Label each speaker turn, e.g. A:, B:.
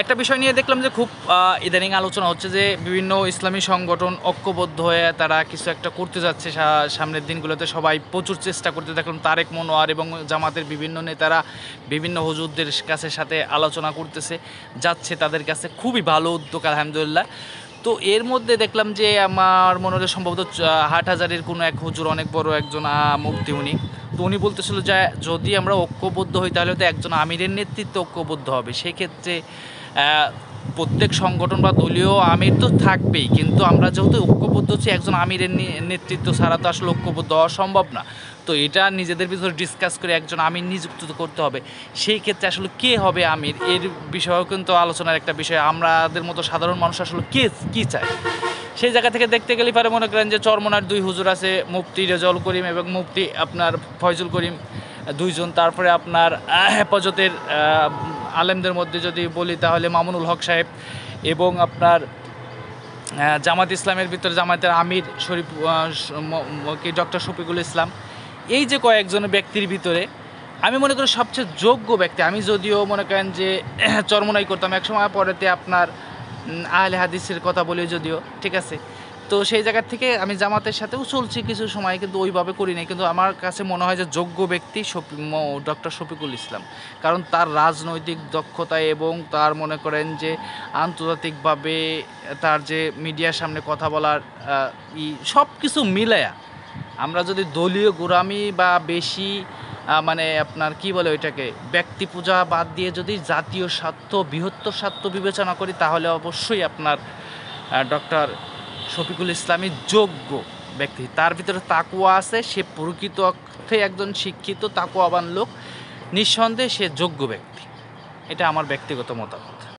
A: একটা বিষয় নিয়ে দেখলাম যে খুব ইদানিং আলোচনা হচ্ছে যে বিভিন্ন ইসলামী সংগঠন ঐক্যবদ্ধ হয়ে তারা কিছু একটা করতে যাচ্ছে সামনের দিনগুলোতে। সবাই প্রচুর চেষ্টা করতে দেখলাম, তারেক মনোয়ার এবং জামাতের বিভিন্ন নেতারা বিভিন্ন হুজুরদের সাথে আলোচনা করতেছে, যাচ্ছে তাদের কাছে। খুবই ভালো উদ্যোগ, আলহামদুলিল্লাহ। তো এর মধ্যে দেখলাম যে আমার মনে হয় সম্ভবত হাটহাজারীর কোনো এক হুজুর, অনেক বড় একজন মুফতি উনি, তো উনি বলতেছিল যে যদি আমরা ঐক্যবদ্ধ হই তাহলে তো একজন আমিরের নেতৃত্বে ঐক্যবদ্ধ হবে। সেক্ষেত্রে প্রত্যেক সংগঠন বা দলীয় আমির তো থাকবেই, কিন্তু আমরা যেহেতু ঐক্যবদ্ধ হচ্ছি, একজন আমিরের নেতৃত্ব ছাড়া তো আসলে ঐক্যবদ্ধ হওয়া সম্ভব না। তো এটা নিজেদের ভিতরে ডিসকাস করে একজন আমির নিযুক্ত করতে হবে। সেই ক্ষেত্রে আসলে কে হবে আমির, এর বিষয়েও কিন্তু আলোচনার একটা বিষয়। আমাদের মতো সাধারণ মানুষ আসলে কী চায়, সেই জায়গা থেকে দেখতে গেলে পারে মনে করেন যে চরমনার দুই হুজুর আছে, মুফতি রেজাউল করিম এবং মুফতি আপনার ফয়জুল করিম, দুইজন। তারপরে আপনার হেফাজতের আলেমদের মধ্যে যদি বলি তাহলে মামুনুল হক সাহেব, এবং আপনার জামাত ইসলামের ভিতরে জামাতের আমির শরীফ কি ডক্টর শফিকুল ইসলাম। এই যে কয়েকজন ব্যক্তির ভিতরে আমি মনে করি সবচেয়ে যোগ্য ব্যক্তি, আমি যদিও মনে করেন যে চরমনাই করতাম একসময়, পরেতে আপনার আহলে হাদিসের কথা বলি যদিও, ঠিক আছে। তো সেই জায়গা থেকে আমি জামাতের সাথেও চলছি কিছু সময়, কিন্তু ওইভাবে করি নাই। কিন্তু আমার কাছে মনে হয় যে যোগ্য ব্যক্তি ডক্টর শফিকুল ইসলাম, কারণ তার রাজনৈতিক দক্ষতা এবং তার মনে করেন যে আন্তর্জাতিকভাবে তার যে মিডিয়ার সামনে কথা বলার সব কিছু মিলায়া, আমরা যদি দলীয় গোড়ামি বা বেশি মানে আপনার কি বলে ওইটাকে ব্যক্তি পূজা বাদ দিয়ে যদি জাতীয় স্বার্থ, বৃহত্তর স্বার্থ বিবেচনা করি, তাহলে অবশ্যই আপনার ডক্টর শফিকুল ইসলামী যোগ্য ব্যক্তি। তার ভিতরে তাকওয়া আছে, সে প্রকৃত অর্থে একজন শিক্ষিত তাকওয়াবান লোক, নিঃসন্দেহে সে যোগ্য ব্যক্তি। এটা আমার ব্যক্তিগত মতামত।